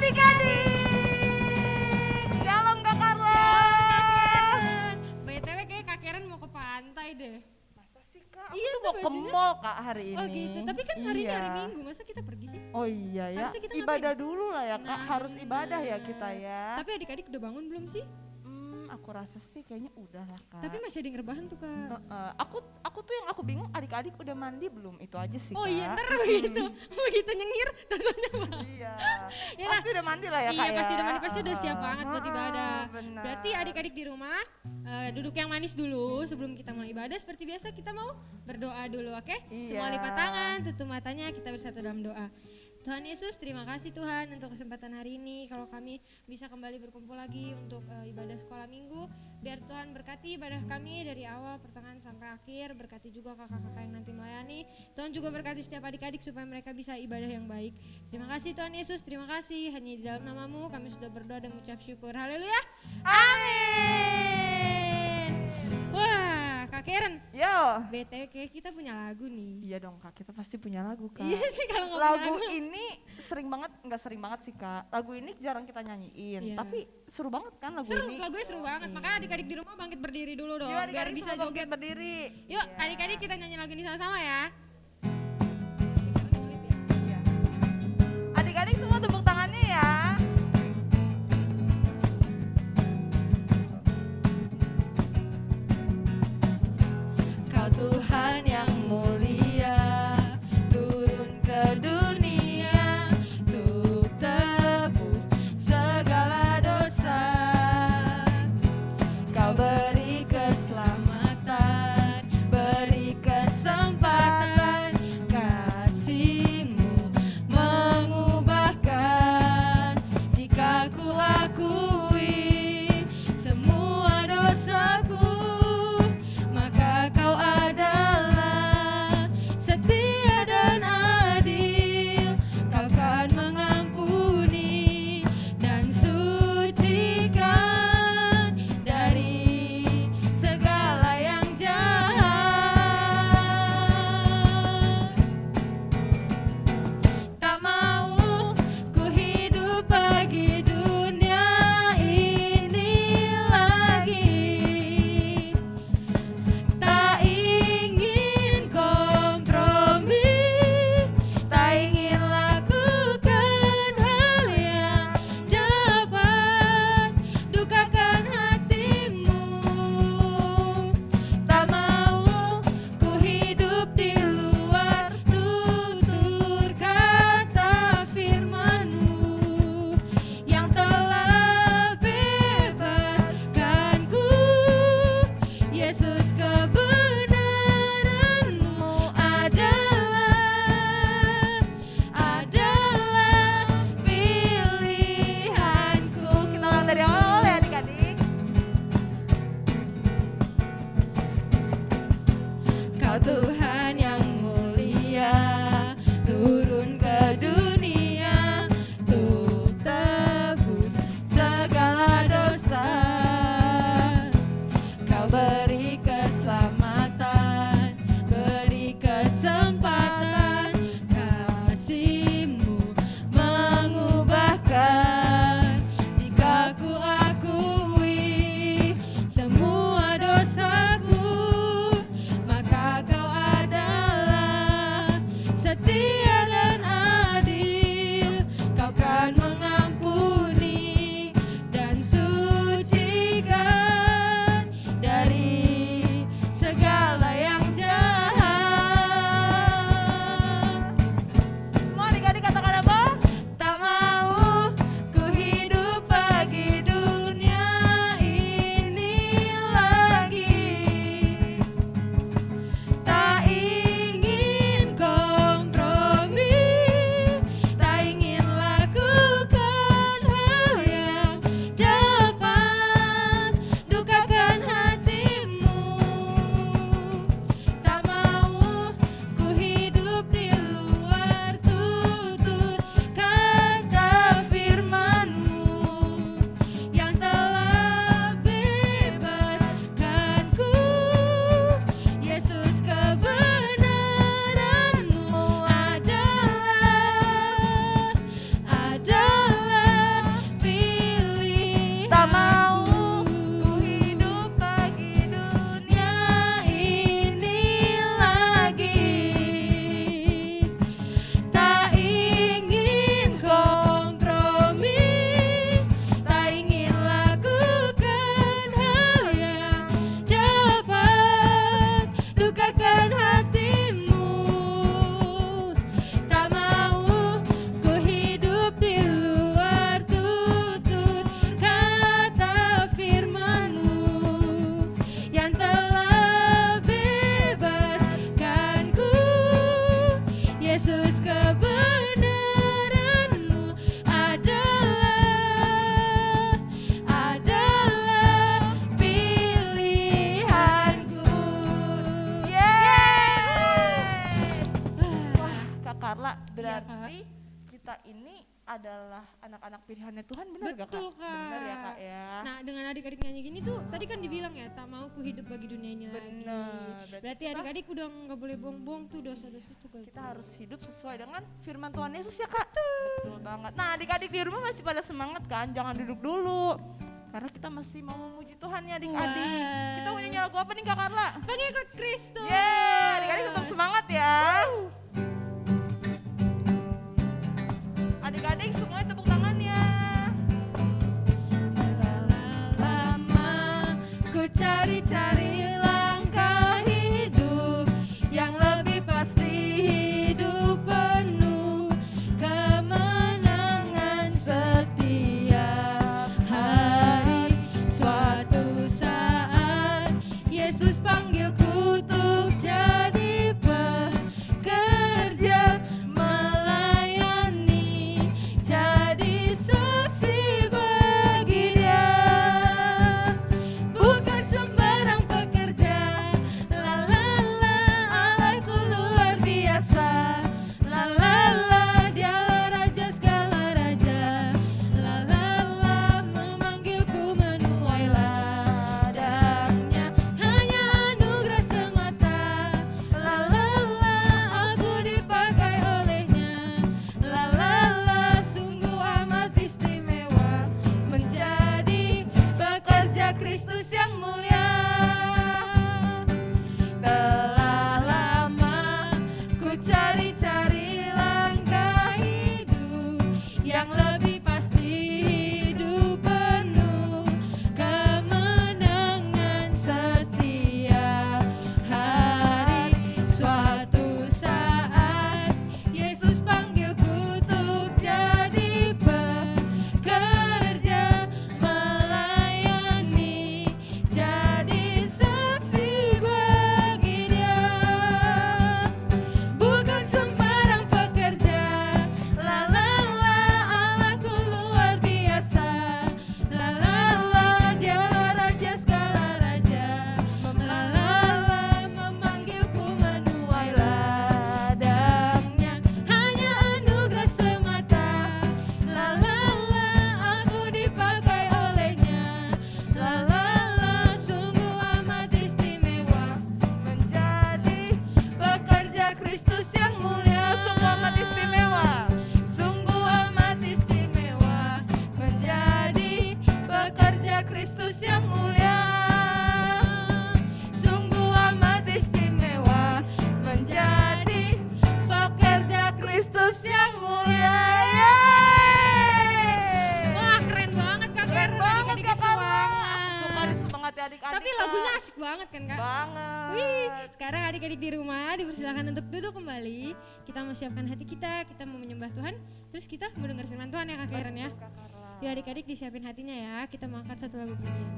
adik-adik. Shalom Kak Carla. BTW kayak Kak Karen mau ke pantai deh. Masa sih Kak? Iya, Aku tuh mau ke bajunya. mall Kak hari ini. Oh gitu, tapi kan hari ini Iya. hari Minggu, masa kita pergi sih? Oh iya ya, Harusnya kita ibadah dulu lah ya Kak, Nah, harus ibadah ya bener. kita ya. Tapi adik-adik udah bangun belum sih? Aku rasa sih kayaknya udah lah Kak. Tapi masih ada yang rebahan tuh Kak. Aku tuh yang aku bingung adik-adik udah mandi belum, itu aja sih Oh Kak. iya, ntar begitu nyengir tentunya Iya, Ya pasti udah mandi lah ya Kak iya, ya. pasti udah mandi, pasti udah siap banget buat ibadah. Benar. Berarti adik-adik di rumah duduk yang manis dulu sebelum kita mulai ibadah. Seperti biasa kita mau berdoa dulu, oke? Iya. Semua lipat tangan, tutup matanya, kita bersatu dalam doa. Tuhan Yesus, terima kasih Tuhan untuk kesempatan hari ini. Kalau kami bisa kembali berkumpul lagi untuk ibadah sekolah minggu, biar Tuhan berkati ibadah kami dari awal, pertengahan sampai akhir. Berkati juga kakak-kakak yang nanti melayani. Tuhan juga berkati setiap adik-adik supaya mereka bisa ibadah yang baik. Terima kasih Tuhan Yesus, terima kasih. Hanya di dalam nama-Mu kami sudah berdoa dan mengucap syukur. Haleluya. Amin. Wah, Kak Karen, Yo. BTW kayak kita punya lagu nih. Iya dong Kak, kita pasti punya lagu Kak. Iya sih kalau nggak Lagu punya lagu. ini nggak sering banget sih Kak. Lagu ini jarang kita nyanyiin, Iya. tapi seru banget kan lagu Seru, ini. lagunya seru banget. Makanya adik-adik di rumah bangkit berdiri dulu dong, Yuk biar adik-adik bisa semua joget. bangkit berdiri. Yuk, Iya. adik-adik kita nyanyi lagu ini sama-sama ya. Iya. Adik-adik semua tepuk tangannya ya. Kau Tuhan yang mulia, turun ke dunia untuk tebus segala dosa. Kau beri keselamatan, beri kesempatan, kasih-Mu mengubahkan. Jika ku akui semua dosaku, maka Kau adalah setia dan adil. Kau kan mengampuni dan sucikan dari segala yang jahat. Tak mau ku hidup bagi dunia ini lagi. Tak ingin kompromi, tak ingin lakukan hal yang dapat dukakan hatimu. Tak mau ku hidup di luar tutur kata firman-Mu yang telah bebaskanku. Yesus, kebenaran-Mu adalah pilihanku. Kita ulang dari awal ya adik-adik. Kau Tuhan yang mulia, turun ke dunia untuk tebus segala dosa. Kau beri keselamatan, beri kesempatan, kasih-Mu mengubahkan. Jika ku akui semua dosaku, maka Kau adalah setia dan adil. Kau kan mengampuni dan sucikan dari segala yang jahat. Semua adik-adik katakan apa? Tak mau ku hidup bagi dunia ini lagi. Tak ingin kompromi, tak ingin lakukan ini adalah anak-anak pilihannya Tuhan, benar gak Kak? Betul, Kak. Benar ya Kak ya. Nah, dengan adik-adik nyanyi gini tuh tadi kan dibilang ya, tak mau ku hidup bagi dunia ini lagi. Benar. Berarti adik-adik udah nggak boleh buang-buang tuh dosa-dosa tuh. Kita harus hidup sesuai dengan firman Tuhan Yesus ya Kak. Betul banget. Nah, adik-adik di rumah masih pada semangat kan? Jangan duduk dulu. Karena kita masih mau memuji Tuhan ya adik-adik. Wah. Kita mau nyanyi lagu apa nih Kak Carla? Pengikut Kristus. Yeay, adik-adik tetap semangat ya. Adik-adik semuanya tepuk tangannya. Lama ku cari-cari langkah hidup yang lebih pasti, hidup penuh kemenangan setiap hari. Suatu saat Yesus panggilku untuk jadi pekerja, melayani, jadi saksi bagi Dia. Bukan sembarang pekerja, la la la, Allahku luar biasa, la la la, Dialah Raja segala raja, la la la, memanggilku menuai ladangnya, hanya anugerah semata, la la la, aku dipakai olehnya, la la la, sungguh amat istimewa menjadi pekerja Kristus yang mulia. Telah lama ku cari-cari langkah hidup yang lebih pasti, hidup penuh kemenangan setiap hari. Suatu saat Yesus panggilku untuk jadi pekerja, melayani, jadi saksi bagi Dia. Bukan sembarang pekerja, la la la, Allahku luar biasa, la la la, Dialah Raja segala raja, la la la, memanggilku menuai ladangnya, hanya anugerah semata, la la la, aku dipakai olehnya, la la la, sungguh amat istimewa menjadi pekerja Kristus yang mulia. Sungguh amat istimewa, sungguh amat istimewa menjadi pekerja Kristus yang mulia. Sungguh amat istimewa menjadi pekerja Kristus yang mulia. Yeay! Wah, keren banget Kak. Keren banget Adik-adik Kak Carla. semangat. Suka disemangati adik-adik. Tapi Kak. lagunya asik banget kan Kak? banget. Wih, sekarang adik-adik di rumah dipersilakan untuk duduk kembali. Kita mau siapkan hati kita mau menyembah Tuhan, terus kita mau dengar firman Tuhan ya Kak Karen ya. Kak Carla. Yuk adik-adik disiapin hatinya ya, kita mau angkat satu lagu pujian.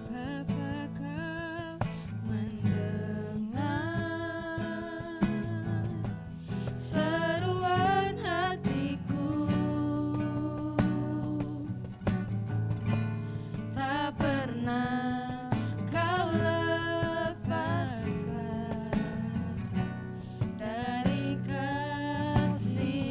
Bapa kau mendengar seruan hatiku, tak pernah kau lepaskan dari kasih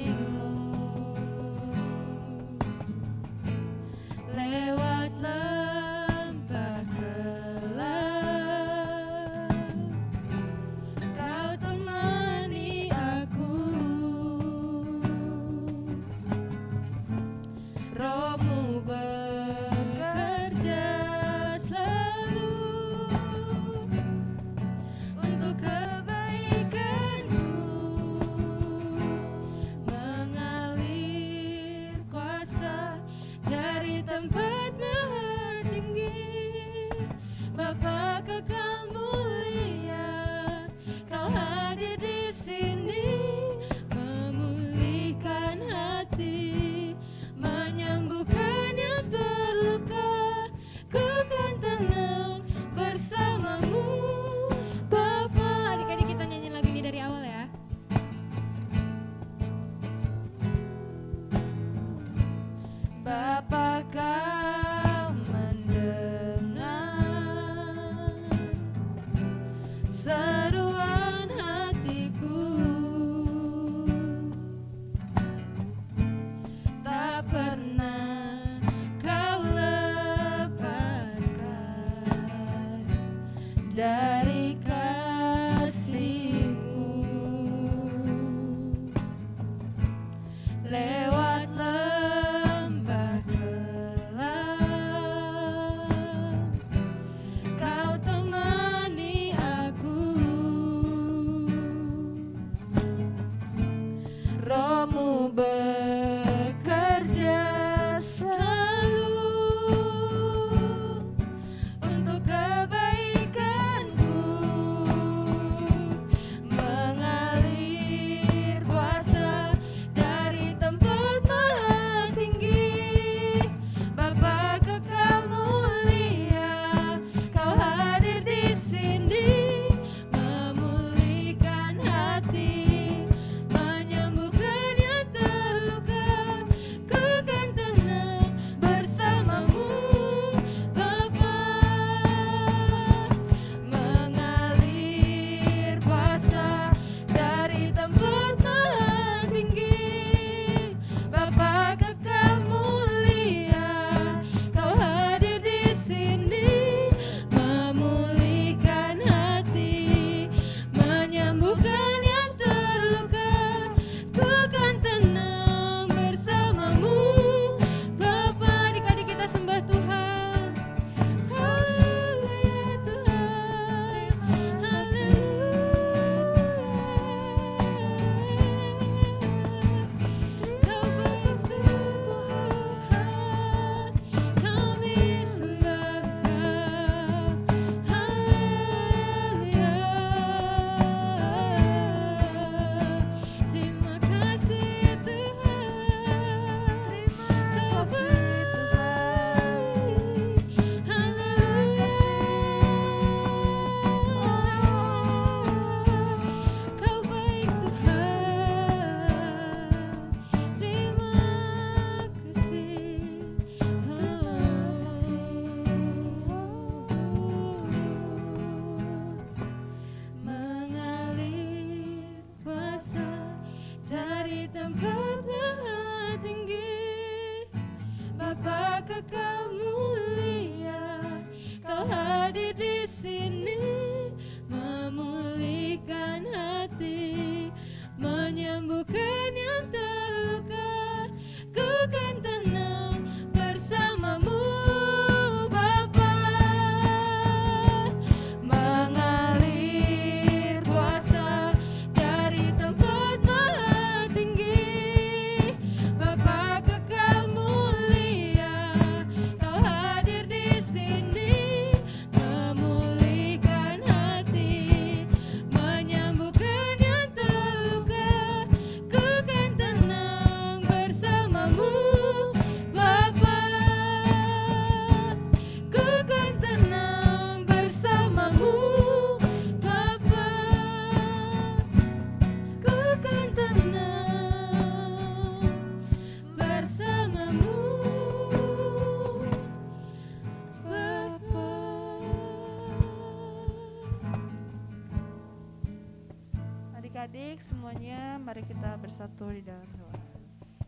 adik-adik semuanya, mari kita bersatu di dalam doa.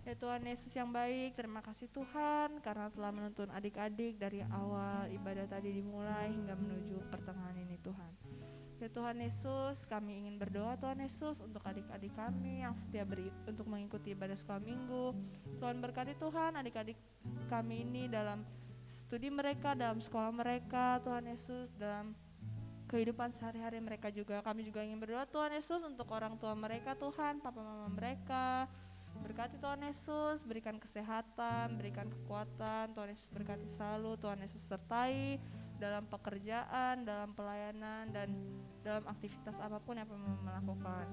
Ya Tuhan Yesus yang baik, terima kasih Tuhan karena telah menuntun adik-adik dari awal ibadah tadi dimulai hingga menuju pertengahan ini Tuhan. Ya Tuhan Yesus, kami ingin berdoa Tuhan Yesus untuk adik-adik kami yang setia untuk mengikuti ibadah sekolah minggu. Tuhan berkati Tuhan adik-adik kami ini dalam studi mereka, dalam sekolah mereka Tuhan Yesus, dalam kehidupan sehari-hari mereka juga. Kami juga ingin berdoa Tuhan Yesus untuk orang tua mereka Tuhan, papa mama mereka. Berkati Tuhan Yesus, berikan kesehatan, berikan kekuatan. Tuhan Yesus berkati selalu, Tuhan Yesus sertai dalam pekerjaan, dalam pelayanan, dan dalam aktivitas apapun yang melakukan.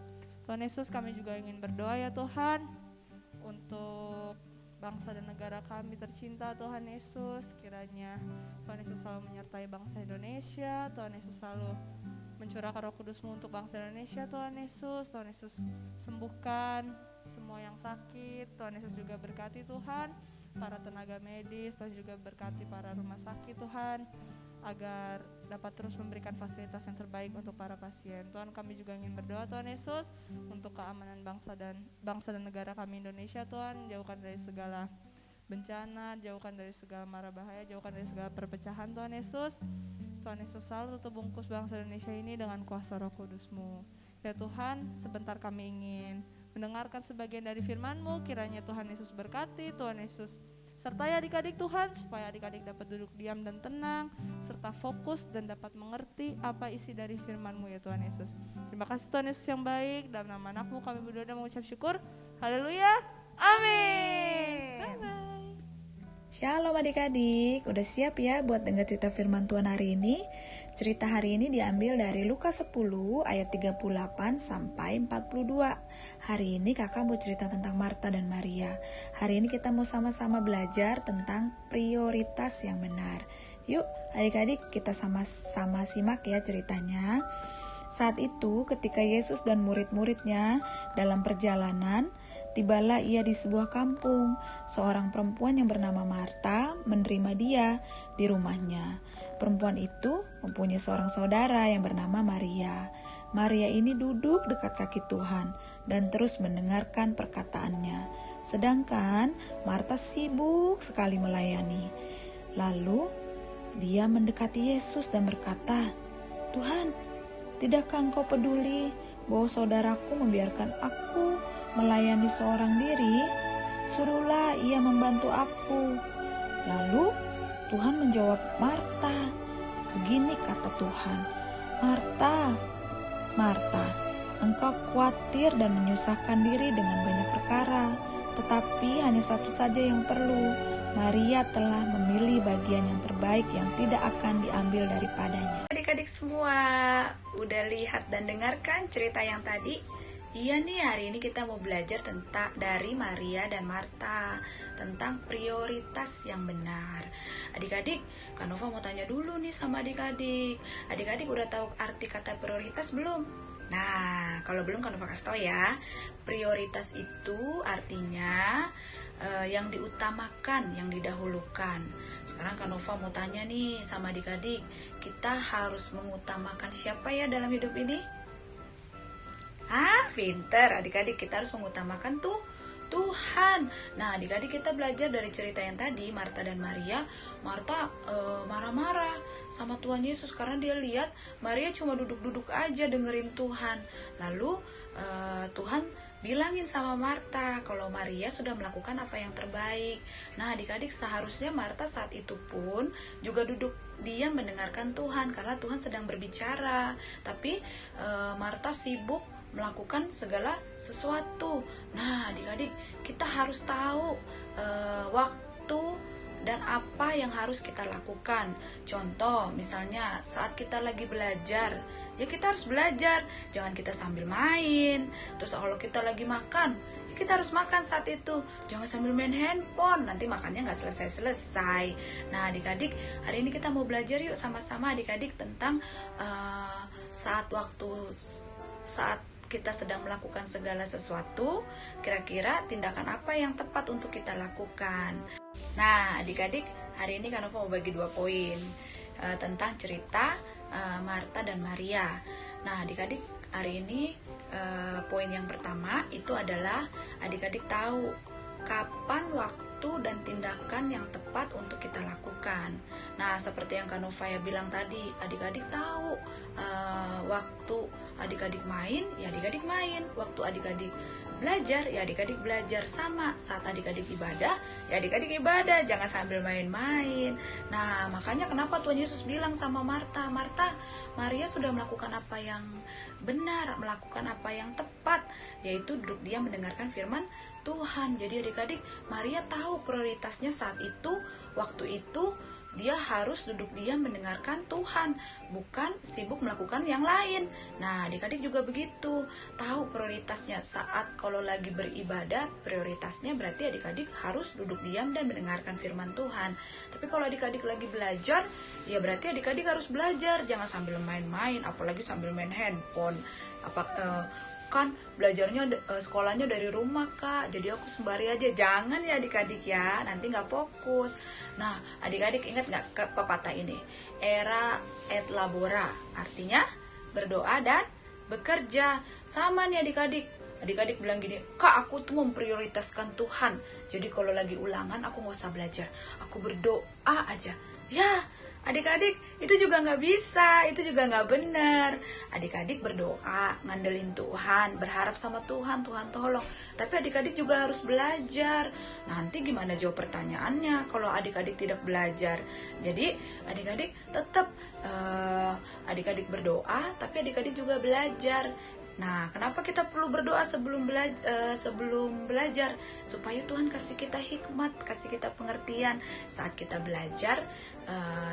Tuhan Yesus, kami juga ingin berdoa ya Tuhan untuk bangsa dan negara kami tercinta Tuhan Yesus. Kiranya Tuhan Yesus selalu menyertai bangsa Indonesia. Tuhan Yesus selalu mencurahkan Roh Kudus-Mu untuk bangsa Indonesia Tuhan Yesus. Tuhan Yesus sembuhkan semua yang sakit. Tuhan Yesus juga berkati Tuhan para tenaga medis. Tuhan juga berkati para rumah sakit Tuhan, agar dapat terus memberikan fasilitas yang terbaik untuk para pasien. Tuhan, kami juga ingin berdoa Tuhan Yesus untuk keamanan bangsa dan negara kami Indonesia Tuhan. Jauhkan dari segala bencana, jauhkan dari segala mara bahaya, jauhkan dari segala perpecahan Tuhan Yesus. Tuhan Yesus selalu tutup bungkus bangsa Indonesia ini dengan kuasa Roh Kudus-Mu. Ya Tuhan, sebentar kami ingin mendengarkan sebagian dari firman-Mu. Kiranya Tuhan Yesus berkati, Tuhan Yesus sertai adik-adik Tuhan, supaya adik-adik dapat duduk diam dan tenang, serta fokus dan dapat mengerti apa isi dari firman-Mu ya Tuhan Yesus. Terima kasih Tuhan Yesus yang baik, dalam nama anak-Mu kami berdoa dan mengucap syukur. Haleluya, amin. Bye-bye. Shalom adik-adik, udah siap ya buat dengar cerita firman Tuhan hari ini? Cerita hari ini diambil dari Lukas 10 ayat 38 sampai 42. Hari ini kakak mau cerita tentang Marta dan Maria. Hari ini kita mau sama-sama belajar tentang prioritas yang benar. Yuk adik-adik kita sama-sama simak ya ceritanya. Saat itu ketika Yesus dan murid-muridnya dalam perjalanan, tibalah ia di sebuah kampung. Seorang perempuan yang bernama Marta menerima dia di rumahnya. Perempuan itu mempunyai seorang saudara yang bernama Maria. Maria ini duduk dekat kaki Tuhan dan terus mendengarkan perkataannya. Sedangkan Marta sibuk sekali melayani. Lalu dia mendekati Yesus dan berkata, "Tuhan, tidakkah Engkau peduli bahwa saudaraku membiarkan aku melayani seorang diri? Suruhlah ia membantu aku." Lalu Tuhan menjawab Marta. Begini kata Tuhan, "Marta, Marta, engkau khawatir dan menyusahkan diri dengan banyak perkara, tetapi hanya satu saja yang perlu. Maria telah memilih bagian yang terbaik yang tidak akan diambil daripadanya." Adik-adik semua, udah lihat dan dengarkan cerita yang tadi? Iya nih, hari ini kita mau belajar tentang dari Maria dan Marta, tentang prioritas yang benar. Adik-adik, Kak Nova mau tanya dulu nih sama adik-adik. Adik-adik udah tahu arti kata prioritas belum? Nah, kalau belum Kak Nova kasih tahu ya. Prioritas itu artinya yang diutamakan, yang didahulukan. Sekarang Kak Nova mau tanya nih sama adik-adik, kita harus mengutamakan siapa ya dalam hidup ini? Pinter adik-adik, kita harus mengutamakan Tuhan. Nah adik-adik, kita belajar dari cerita yang tadi, Marta dan Maria. Marta marah-marah sama Tuhan Yesus karena dia lihat Maria cuma duduk-duduk aja dengerin Tuhan. Lalu Tuhan bilangin sama Marta kalau Maria sudah melakukan apa yang terbaik. Nah adik-adik, seharusnya Marta saat itu pun juga duduk diam mendengarkan Tuhan karena Tuhan sedang berbicara. Tapi Marta sibuk melakukan segala sesuatu. Nah adik-adik, kita harus tahu waktu dan apa yang harus kita lakukan. Contoh misalnya saat kita lagi belajar, ya kita harus belajar, jangan kita sambil main. Terus kalau kita lagi makan, kita harus makan saat itu, jangan sambil main handphone, nanti makannya gak selesai-selesai. Nah adik-adik, hari ini kita mau belajar yuk sama-sama adik-adik tentang saat kita sedang melakukan segala sesuatu, kira-kira tindakan apa yang tepat untuk kita lakukan. Nah adik-adik, hari ini Kak Nova mau bagi 2 poin tentang cerita Marta dan Maria. Nah adik-adik, hari ini poin yang pertama itu adalah adik-adik tahu kapan waktu dan tindakan yang tepat untuk kita lakukan. Nah, seperti yang Kak Nova ya bilang tadi, adik-adik tahu waktu adik-adik main, ya adik-adik main. Waktu adik-adik belajar, ya adik-adik belajar. Sama saat adik-adik ibadah, ya adik-adik ibadah, jangan sambil main-main. Nah, makanya kenapa Tuhan Yesus bilang sama Marta, Marta, Maria sudah melakukan apa yang benar, melakukan apa yang tepat, yaitu duduk diam mendengarkan firman Tuhan. Jadi adik-adik, Maria tahu prioritasnya saat itu, waktu itu dia harus duduk diam mendengarkan Tuhan, bukan sibuk melakukan yang lain. Nah, adik-adik juga begitu, tahu prioritasnya saat kalau lagi beribadah, prioritasnya berarti adik-adik harus duduk diam dan mendengarkan firman Tuhan. Tapi kalau adik-adik lagi belajar, ya berarti adik-adik harus belajar, jangan sambil main-main, apalagi sambil main handphone. Kan belajarnya sekolahnya dari rumah Kak, jadi aku sembari aja. Jangan ya adik-adik ya, nanti nggak fokus. Nah, adik-adik ingat nggak pepatah ini, era et labora, artinya berdoa dan bekerja. Sama nih adik-adik, adik-adik bilang gini, Kak aku tuh memprioritaskan Tuhan, jadi kalau lagi ulangan aku nggak usah belajar, aku berdoa aja. Ya adik-adik, itu juga nggak bisa, itu juga nggak benar. Adik-adik berdoa, ngandelin Tuhan, berharap sama Tuhan, Tuhan tolong. Tapi adik-adik juga harus belajar. Nanti gimana jawab pertanyaannya kalau adik-adik tidak belajar? Jadi adik-adik tetap adik-adik berdoa, tapi adik-adik juga belajar. Nah, kenapa kita perlu berdoa sebelum belajar? Supaya Tuhan kasih kita hikmat, kasih kita pengertian saat kita belajar.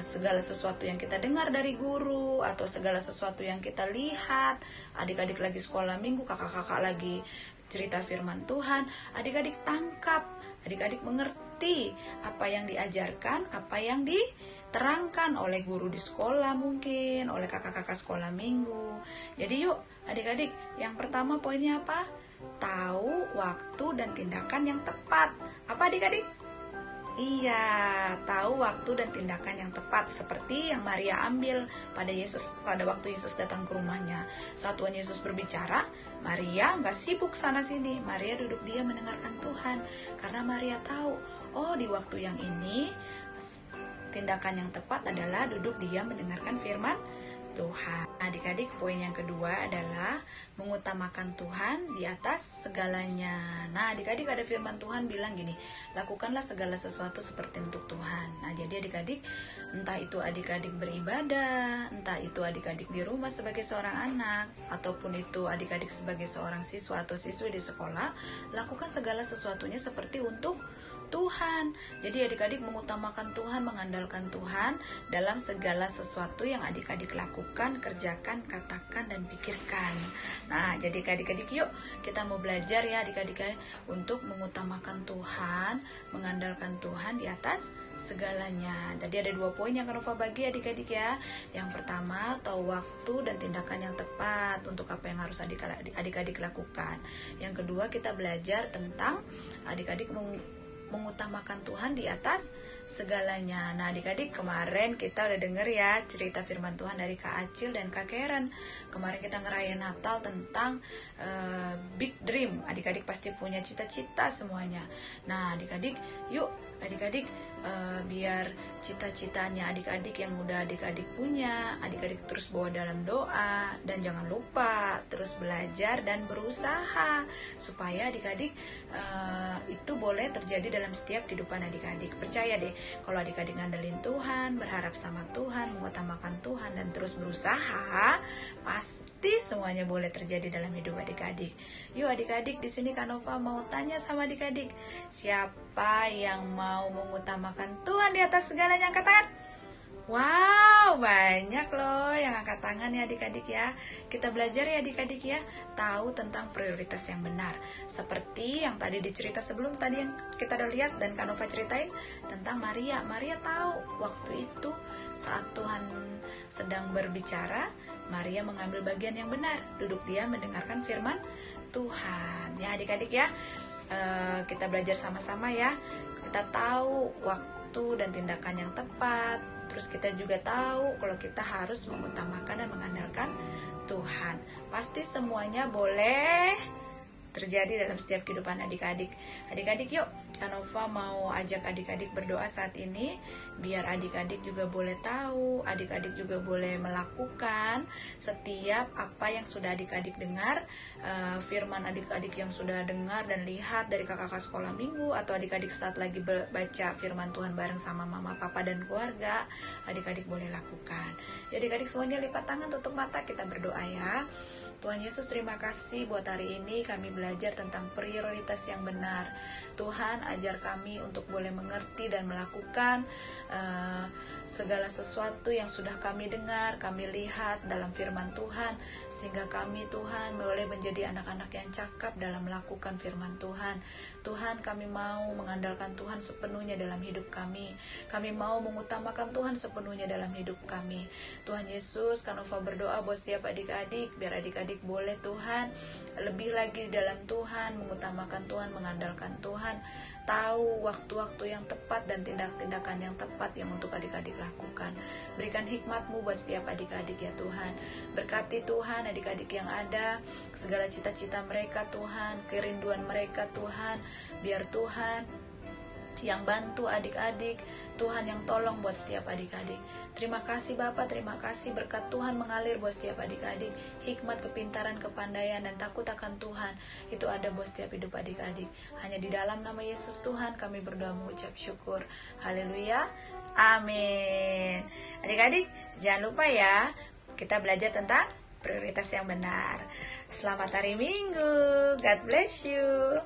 Segala sesuatu yang kita dengar dari guru atau segala sesuatu yang kita lihat, adik-adik lagi sekolah minggu, kakak-kakak lagi cerita firman Tuhan, adik-adik tangkap, adik-adik mengerti apa yang diajarkan, apa yang diterangkan oleh guru di sekolah, mungkin oleh kakak-kakak sekolah minggu. Jadi yuk adik-adik, yang pertama poinnya apa? Tahu waktu dan tindakan yang tepat. Apa adik-adik? Iya, tahu waktu dan tindakan yang tepat, seperti yang Maria ambil pada waktu Yesus datang ke rumahnya. Saat Tuhan Yesus berbicara, Maria nggak sibuk sana sini. Maria duduk diam mendengarkan Tuhan, karena Maria tahu, oh di waktu yang ini tindakan yang tepat adalah duduk diam mendengarkan firman Tuhan. Adik-adik, poin yang kedua adalah mengutamakan Tuhan di atas segalanya. Nah, adik-adik ada firman Tuhan bilang gini, lakukanlah segala sesuatu seperti untuk Tuhan. Nah, jadi adik-adik, entah itu adik-adik beribadah, entah itu adik-adik di rumah sebagai seorang anak, ataupun itu adik-adik sebagai seorang siswa atau siswi di sekolah, lakukan segala sesuatunya seperti untuk Tuhan. Jadi adik-adik mengutamakan Tuhan, mengandalkan Tuhan dalam segala sesuatu yang adik-adik lakukan, kerjakan, katakan, dan pikirkan. Nah, jadi adik-adik yuk kita mau belajar ya adik-adik untuk mengutamakan Tuhan, mengandalkan Tuhan di atas segalanya. Tadi ada 2 poin yang Nova bagi adik-adik ya. Yang pertama, tahu waktu dan tindakan yang tepat untuk apa yang harus adik-adik lakukan. Yang kedua, kita belajar tentang adik-adik mengutamakan Tuhan di atas segalanya. Nah adik-adik, kemarin kita udah denger ya cerita firman Tuhan dari Kak Acil dan Kak Karen. Kemarin kita ngerayain Natal tentang big dream. Adik-adik pasti punya cita-cita semuanya. Nah adik-adik, yuk adik-adik biar cita-citanya adik-adik yang udah adik-adik punya, adik-adik terus bawa dalam doa, dan jangan lupa terus belajar dan berusaha supaya adik-adik itu boleh terjadi dalam setiap kehidupan adik-adik. Percaya deh, kalau adik-adik ngandelin Tuhan, berharap sama Tuhan, mengutamakan Tuhan, dan terus berusaha, pasti semuanya boleh terjadi dalam hidup adik-adik. Yuk adik-adik, di sini Kak Nova mau tanya sama adik-adik, siapa yang mau mengutamakan Tuhan di atas segalanya? Angkat tangan. Wow, banyak loh yang angkat tangan ya adik-adik ya. Kita belajar ya adik-adik ya, tahu tentang prioritas yang benar. Seperti yang tadi dicerita sebelum tadi yang kita udah lihat dan Kak Nova ceritain tentang Maria. Maria tahu waktu itu saat Tuhan sedang berbicara, Maria mengambil bagian yang benar, duduk diam mendengarkan firman Tuhan. Ya adik-adik ya, kita belajar sama-sama ya. Kita tahu waktu dan tindakan yang tepat. Terus kita juga tahu kalau kita harus mengutamakan dan mengandalkan Tuhan. Pasti semuanya boleh terjadi dalam setiap kehidupan adik-adik. Adik-adik yuk, Kanova mau ajak adik-adik berdoa saat ini, biar adik-adik juga boleh tahu, adik-adik juga boleh melakukan setiap apa yang sudah adik-adik dengar, firman adik-adik yang sudah dengar dan lihat dari kakak-kakak sekolah minggu, atau adik-adik saat lagi baca firman Tuhan bareng sama mama, papa, dan keluarga, adik-adik boleh lakukan. Jadi adik-adik semuanya lipat tangan, tutup mata, kita berdoa ya. Tuhan Yesus, terima kasih buat hari ini kami belajar tentang prioritas yang benar. Tuhan, ajar kami untuk boleh mengerti dan melakukan segala sesuatu yang sudah kami dengar, kami lihat dalam firman Tuhan, sehingga kami, Tuhan, boleh menjadi anak-anak yang cakap dalam melakukan firman Tuhan. Tuhan, kami mau mengandalkan Tuhan sepenuhnya dalam hidup kami. Kami mau mengutamakan Tuhan sepenuhnya dalam hidup kami. Tuhan Yesus, Kanova berdoa buat setiap adik-adik, biar adik-adik boleh, Tuhan, lebih lagi dalam Tuhan, mengutamakan Tuhan, mengandalkan Tuhan, tahu waktu-waktu yang tepat dan tindak-tindakan yang tepat yang untuk adik-adik lakukan. Berikan hikmat-Mu buat setiap adik-adik ya Tuhan. Berkati Tuhan adik-adik yang ada, segala cita-cita mereka Tuhan, kerinduan mereka Tuhan, biar Tuhan yang bantu adik-adik, Tuhan yang tolong buat setiap adik-adik. Terima kasih Bapak, terima kasih berkat Tuhan mengalir buat setiap adik-adik. Hikmat, kepintaran, kepandaian, dan takut akan Tuhan itu ada buat setiap hidup adik-adik. Hanya di dalam nama Yesus Tuhan kami berdoa mengucap syukur. Haleluya, amin. Adik-adik jangan lupa ya, kita belajar tentang prioritas yang benar. Selamat hari Minggu, God bless you.